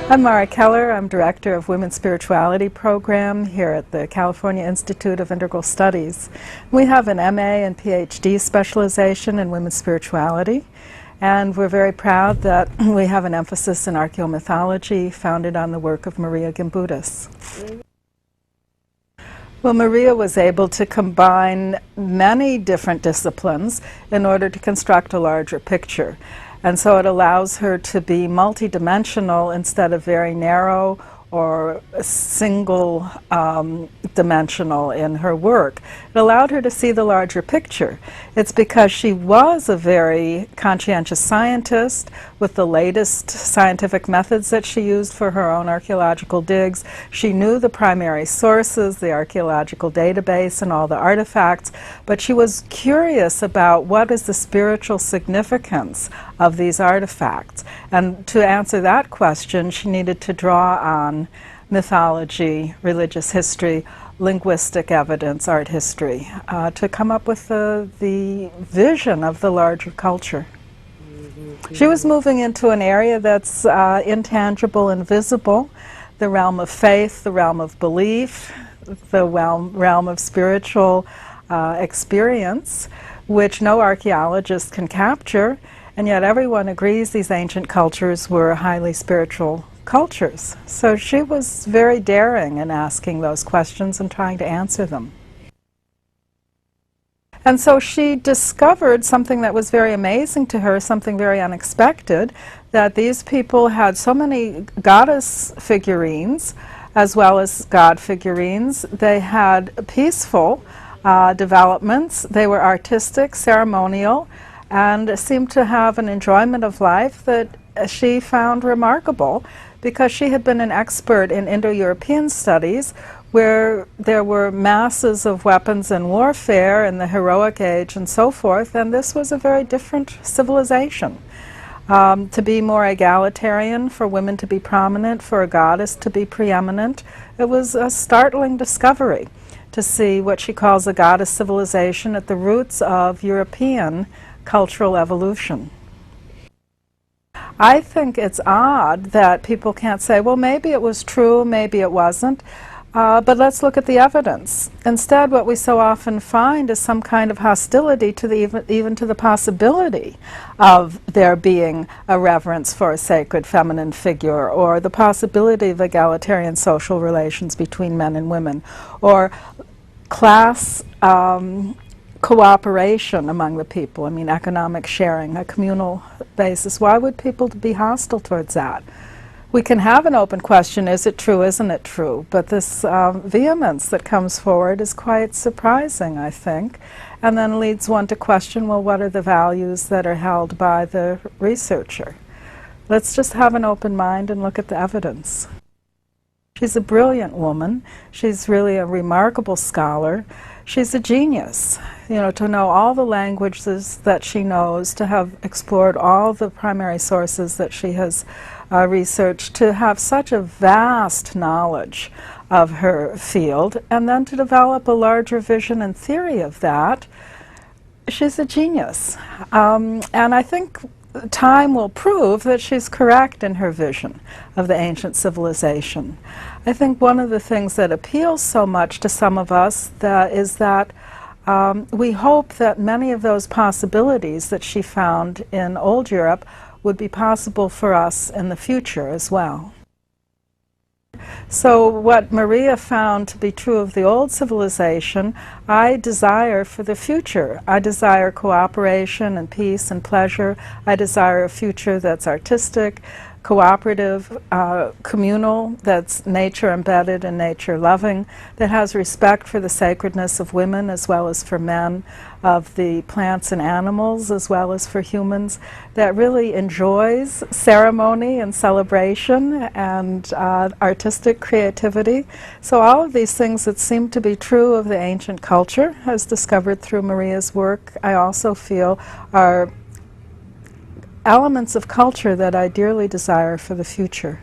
I'm Mara Keller. I'm Director of Women's Spirituality Program here at the California Institute of Integral Studies. We have an MA and PhD specialization in women's spirituality, and we're very proud that we have an emphasis in archaeomythology founded on the work of Marija Gimbutas. Well, Marija was able to combine many different disciplines in order to construct a larger picture. And so it allows her to be multidimensional instead of very narrow or single dimensional in her work. It allowed her to see the larger picture. It's because she was a very conscientious scientist with the latest scientific methods that she used for her own archaeological digs. She knew the primary sources, the archaeological database, and all the artifacts, but she was curious about what is the spiritual significance of these artifacts. And to answer that question, she needed to draw on mythology, religious history, linguistic evidence, art history, to come up with the vision of the larger culture. She was moving into an area that's intangible and visible, the realm of faith, the realm of belief, the realm of spiritual experience, which no archaeologist can capture, and yet everyone agrees these ancient cultures were highly spiritual cultures. So she was very daring in asking those questions and trying to answer them. And so she discovered something that was very amazing to her, something very unexpected, that these people had so many goddess figurines as well as god figurines. They had peaceful developments. They were artistic, ceremonial, and seemed to have an enjoyment of life that she found remarkable, because she had been an expert in Indo-European studies where there were masses of weapons and warfare in the heroic age and so forth, and this was a very different civilization. To be more egalitarian, for women to be prominent, for a goddess to be preeminent, it was a startling discovery to see what she calls a goddess civilization at the roots of European cultural evolution. I think it's odd that people can't say, well, maybe it was true, maybe it wasn't, but let's look at the evidence. Instead, what we so often find is some kind of hostility to even to the possibility of there being a reverence for a sacred feminine figure, or the possibility of egalitarian social relations between men and women, or class cooperation among the people. I mean, economic sharing, a communal basis. Why would people be hostile towards that? We can have an open question, is it true, isn't it true? But this vehemence that comes forward is quite surprising, I think, and then leads one to question, well, what are the values that are held by the researcher? Let's just have an open mind and look at the evidence. She's a brilliant woman. She's really a remarkable scholar. She's a genius, you know, to know all the languages that she knows, to have explored all the primary sources that she has researched, to have such a vast knowledge of her field, and then to develop a larger vision and theory of that. She's a genius. And I think time will prove that she's correct in her vision of the ancient civilization. I think one of the things that appeals so much to some of us is that we hope that many of those possibilities that she found in old Europe would be possible for us in the future as well. So what Marija found to be true of the old civilization, I desire for the future. I desire cooperation and peace and pleasure. I desire a future that's artistic, cooperative, communal, that's nature embedded and nature loving, that has respect for the sacredness of women as well as for men, of the plants and animals as well as for humans, that really enjoys ceremony and celebration and artistic creativity. So all of these things that seem to be true of the ancient culture, as discovered through Marija's work, I also feel are elements of culture that I dearly desire for the future.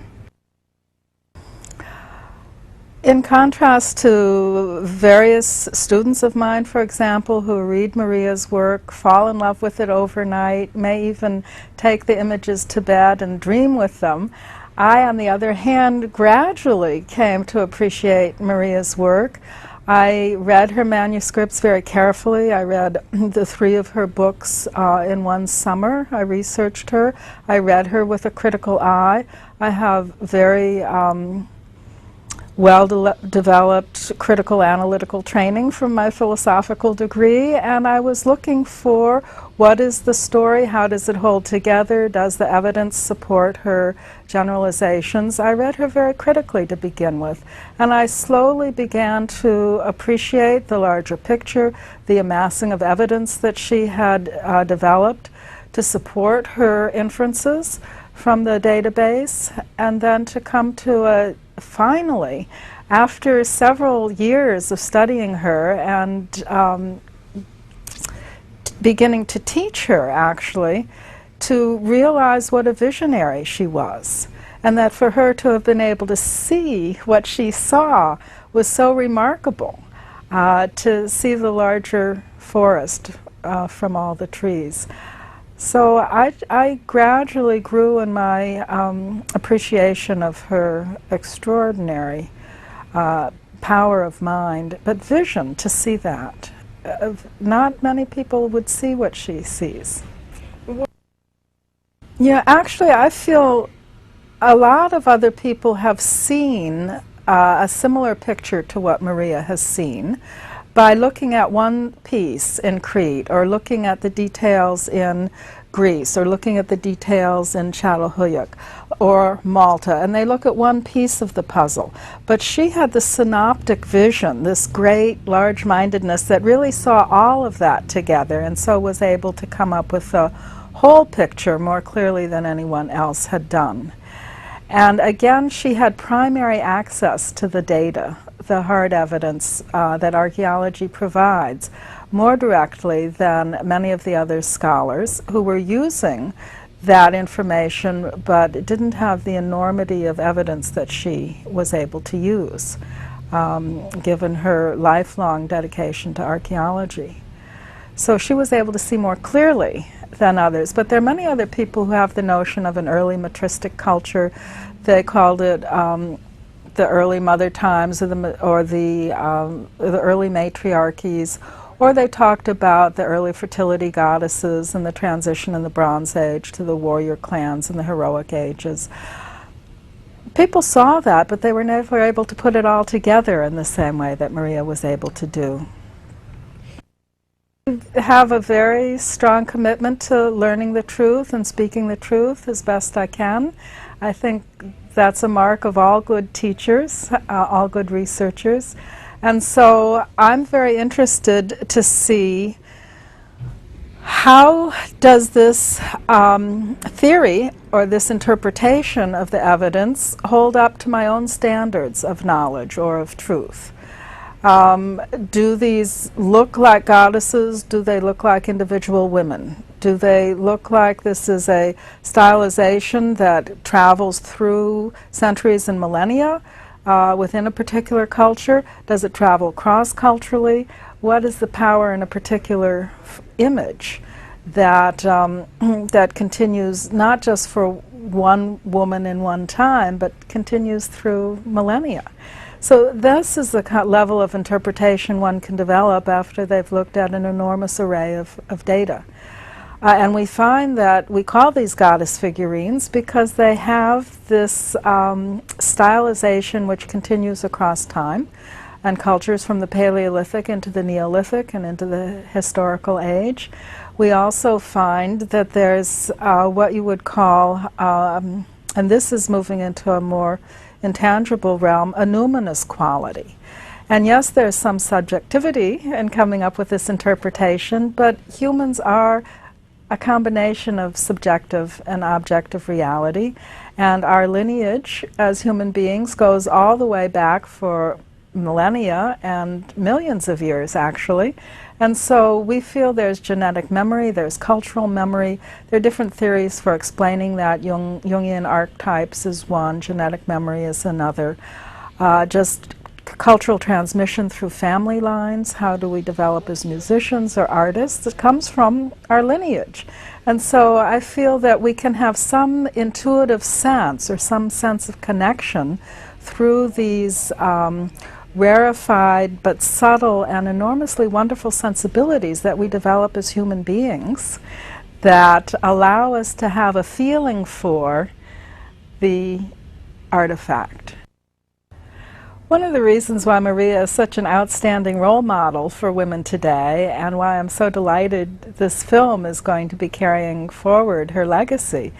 In contrast to various students of mine, for example, who read Marija's work, fall in love with it overnight, may even take the images to bed and dream with them, I, on the other hand, gradually came to appreciate Marija's work. I read her manuscripts very carefully. I read the 3 of her books in one summer. I researched her. I read her with a critical eye. I have very well-developed critical analytical training from my philosophical degree, and I was looking for what is the story, how does it hold together, does the evidence support her generalizations. I read her very critically to begin with, and I slowly began to appreciate the larger picture, the amassing of evidence that she had developed to support her inferences from the database, and then to come to finally, after several years of studying her and beginning to teach her, actually, to realize what a visionary she was, and that for her to have been able to see what she saw was so remarkable, to see the larger forest from all the trees. So I gradually grew in my appreciation of her extraordinary power of mind, but vision, to see that. Not many people would see what she sees. Yeah, actually I feel a lot of other people have seen a similar picture to what Marija has seen by looking at one piece in Crete, or looking at the details in Greece, or looking at the details in Çatalhöyük or Malta, and they look at one piece of the puzzle. But she had the synoptic vision, this great large-mindedness that really saw all of that together, and so was able to come up with the whole picture more clearly than anyone else had done. And again, she had primary access to the data, the hard evidence that archaeology provides, more directly than many of the other scholars who were using that information but didn't have the enormity of evidence that she was able to use, given her lifelong dedication to archaeology. So she was able to see more clearly than others. But there are many other people who have the notion of an early matristic culture. They called it the early mother times, or the early matriarchies, or they talked about the early fertility goddesses and the transition in the Bronze Age to the warrior clans in the heroic ages. People saw that, but they were never able to put it all together in the same way that Marija was able to do. I have a very strong commitment to learning the truth and speaking the truth as best I can. I think that's a mark of all good teachers, all good researchers. And so I'm very interested to see how does this theory or this interpretation of the evidence hold up to my own standards of knowledge or of truth. Do these look like goddesses? Do they look like individual women? Do they look like this is a stylization that travels through centuries and millennia within a particular culture? Does it travel cross-culturally? What is the power in a particular image that, that continues not just for one woman in one time, but continues through millennia? So this is the level of interpretation one can develop after they've looked at an enormous array of data. And we find that we call these goddess figurines because they have this stylization which continues across time and cultures, from the Paleolithic into the Neolithic and into the historical age. We also find that there's what you would call, and this is moving into a more intangible realm, a numinous quality. And yes, there's some subjectivity in coming up with this interpretation, but humans are a combination of subjective and objective reality, and our lineage as human beings goes all the way back for millennia and millions of years, actually. And so we feel there's genetic memory, there's cultural memory. There are different theories for explaining that. Jungian archetypes is one, genetic memory is another. Just cultural transmission through family lines. How do we develop as musicians or artists? It comes from our lineage. And so I feel that we can have some intuitive sense or some sense of connection through these rarefied but subtle and enormously wonderful sensibilities that we develop as human beings that allow us to have a feeling for the artifact. One of the reasons why Marija is such an outstanding role model for women today, and why I'm so delighted this film is going to be carrying forward her legacy,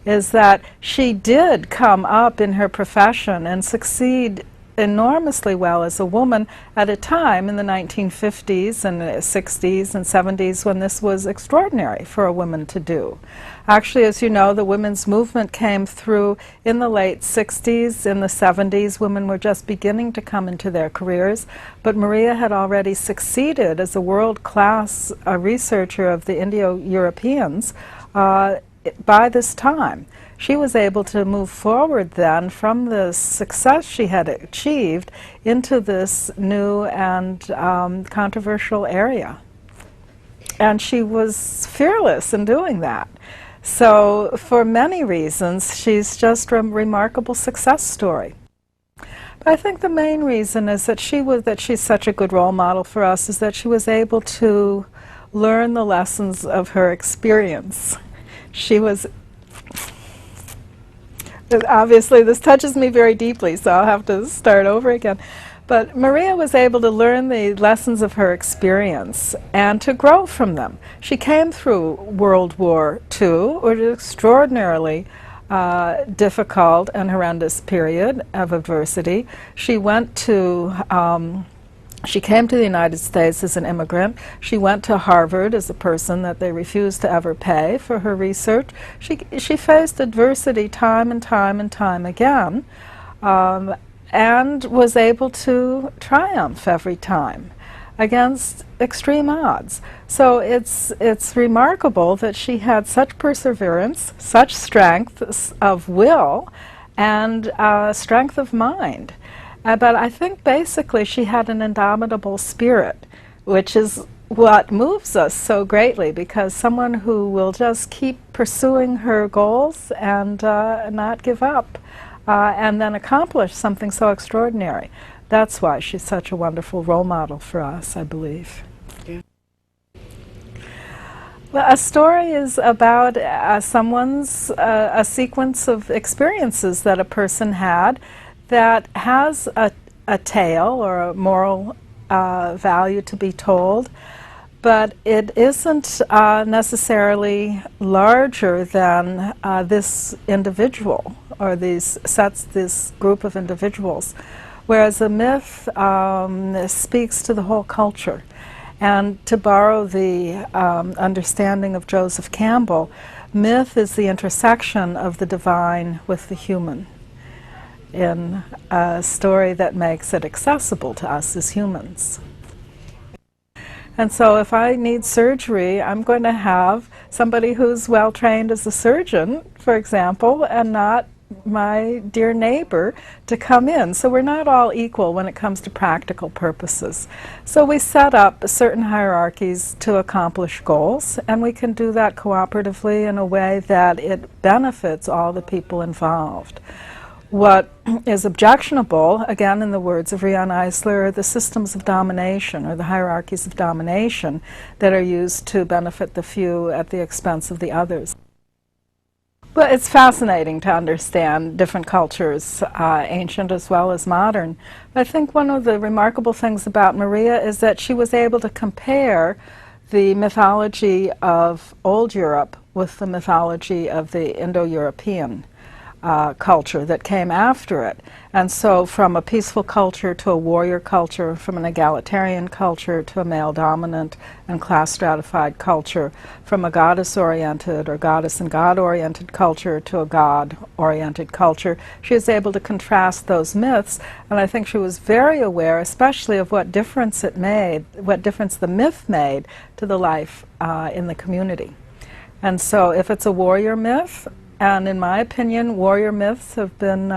is that she did come up in her profession and succeed enormously well as a woman at a time in the 1950s and 60s and 70s when this was extraordinary for a woman to do. Actually, as you know, the women's movement came through in the late 60s. In the 70s, women were just beginning to come into their careers, but Marija had already succeeded as a world-class researcher of the Indo-Europeans by this time. She was able to move forward then from the success she had achieved into this new and controversial area. And she was fearless in doing that. So for many reasons, she's just a remarkable success story. But I think the main reason is that she's such a good role model for us is that she was able to learn the lessons of her experience. She was obviously, this touches me very deeply, so I'll have to start over again. But Marija was able to learn the lessons of her experience and to grow from them. She came through World War II, which is an extraordinarily difficult and horrendous period of adversity. She went to She came to the United States as an immigrant. She went to Harvard as a person that they refused to ever pay for her research. She faced adversity time and time and time again, and was able to triumph every time against extreme odds. So it's remarkable that she had such perseverance, such strength of will, and strength of mind. But I think basically she had an indomitable spirit, which is what moves us so greatly, because someone who will just keep pursuing her goals and not give up, and then accomplish something so extraordinary. That's why she's such a wonderful role model for us, I believe. Yeah. Well, a story is about someone's, a sequence of experiences that a person had that has a tale or a moral value to be told, but it isn't necessarily larger than this individual or this group of individuals, whereas a myth speaks to the whole culture. And to borrow the understanding of Joseph Campbell, myth is the intersection of the divine with the human, in a story that makes it accessible to us as humans. And so if I need surgery, I'm going to have somebody who's well trained as a surgeon, for example, and not my dear neighbor to come in. So we're not all equal when it comes to practical purposes. So we set up certain hierarchies to accomplish goals, and we can do that cooperatively in a way that it benefits all the people involved. What is objectionable, again in the words of Riane Eisler, are the systems of domination or the hierarchies of domination that are used to benefit the few at the expense of the others. Well, it's fascinating to understand different cultures, ancient as well as modern. I think one of the remarkable things about Marija is that she was able to compare the mythology of old Europe with the mythology of the Indo-European culture that came after it. And so from a peaceful culture to a warrior culture, from an egalitarian culture to a male-dominant and class-stratified culture, from a goddess-oriented or goddess and god-oriented culture to a god-oriented culture, she was able to contrast those myths, and I think she was very aware, especially of what difference it made, what difference the myth made to the life in the community. And so if it's a warrior myth, And in my opinion, warrior myths have been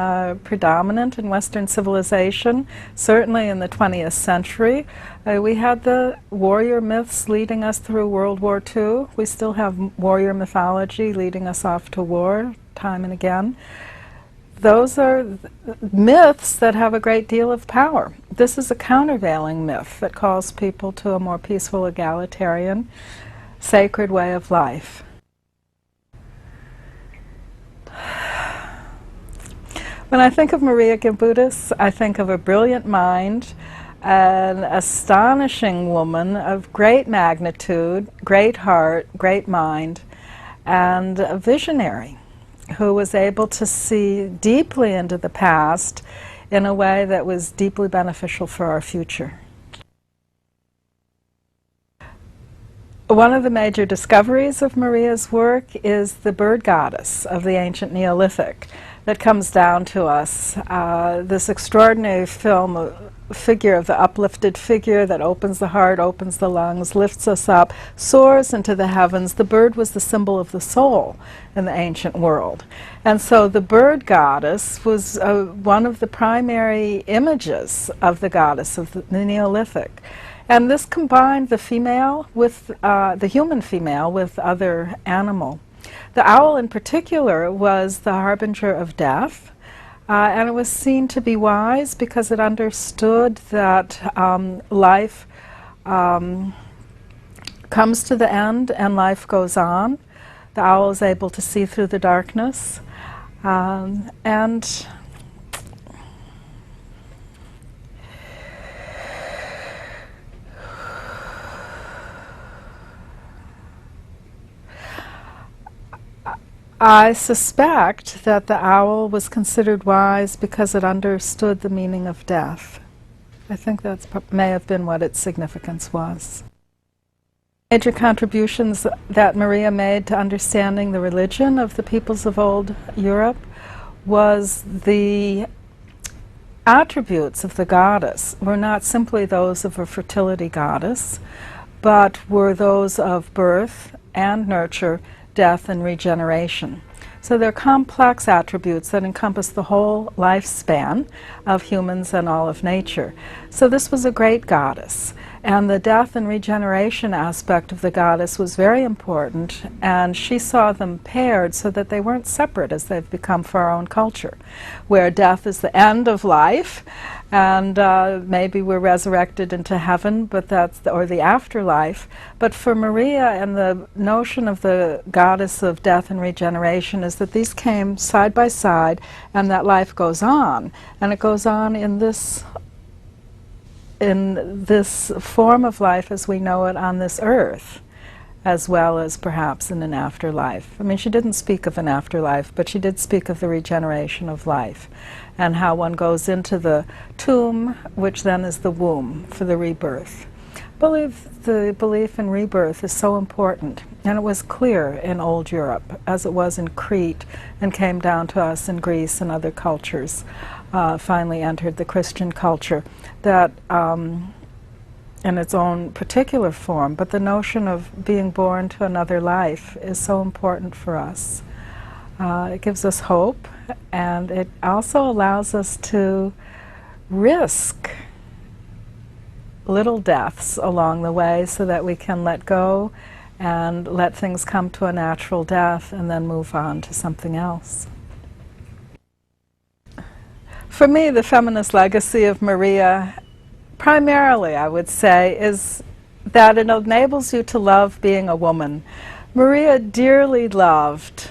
predominant in Western civilization, certainly in the 20th century. We had the warrior myths leading us through World War II. We still have warrior mythology leading us off to war time and again. Those are myths that have a great deal of power. This is a countervailing myth that calls people to a more peaceful, egalitarian, sacred way of life. When I think of Marija Gimbutas, I think of a brilliant mind, an astonishing woman of great magnitude, great heart, great mind, and a visionary who was able to see deeply into the past in a way that was deeply beneficial for our future. One of the major discoveries of Marija's work is the bird goddess of the ancient Neolithic that comes down to us. This extraordinary figure of the uplifted figure that opens the heart, opens the lungs, lifts us up, soars into the heavens. The bird was the symbol of the soul in the ancient world. And so the bird goddess was one of the primary images of the goddess of the Neolithic. And this combined the female with the human female with other animal. The owl in particular was the harbinger of death, and it was seen to be wise because it understood that life comes to the end and life goes on. The owl is able to see through the darkness, and I suspect that the owl was considered wise because it understood the meaning of death. I think that may have been what its significance was. Major contributions that Marija made to understanding the religion of the peoples of old Europe was the attributes of the goddess were not simply those of a fertility goddess, but were those of birth and nurture, death and regeneration. So they're complex attributes that encompass the whole lifespan of humans and all of nature. So this was a great goddess, and the death and regeneration aspect of the goddess was very important, and she saw them paired so that they weren't separate as they've become for our own culture, where death is the end of life, and maybe we're resurrected into heaven, but that's or the afterlife. But for Marija, and the notion of the goddess of death and regeneration is that these came side by side, and that life goes on, and it goes on in this form of life as we know it on this earth, as well as perhaps in an afterlife. I mean, she didn't speak of an afterlife, but she did speak of the regeneration of life, and how one goes into the tomb, which then is the womb for the rebirth. The belief in rebirth is so important, and it was clear in old Europe, as it was in Crete, and came down to us in Greece and other cultures, finally entered the Christian culture, that in its own particular form, but the notion of being born to another life is so important for us. It gives us hope, and it also allows us to risk little deaths along the way so that we can let go and let things come to a natural death and then move on to something else. For me, the feminist legacy of Marija, primarily I would say, is that it enables you to love being a woman. Marija dearly loved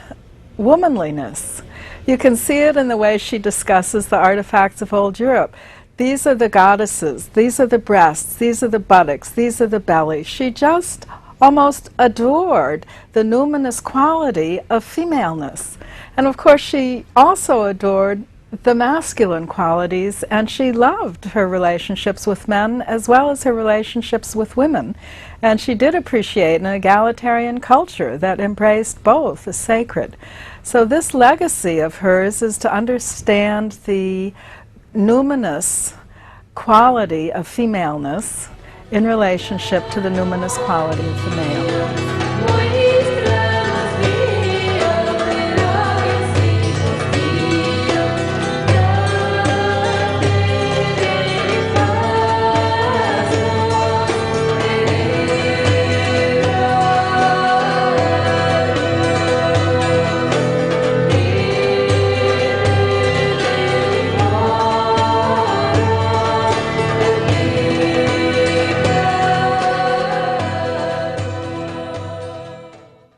womanliness. You can see it in the way she discusses the artifacts of old Europe. These are the goddesses, these are the breasts, these are the buttocks, these are the belly. She just almost adored the numinous quality of femaleness. And of course she also adored the masculine qualities, and she loved her relationships with men as well as her relationships with women. And she did appreciate an egalitarian culture that embraced both as sacred. So this legacy of hers is to understand the numinous quality of femaleness in relationship to the numinous quality of the male.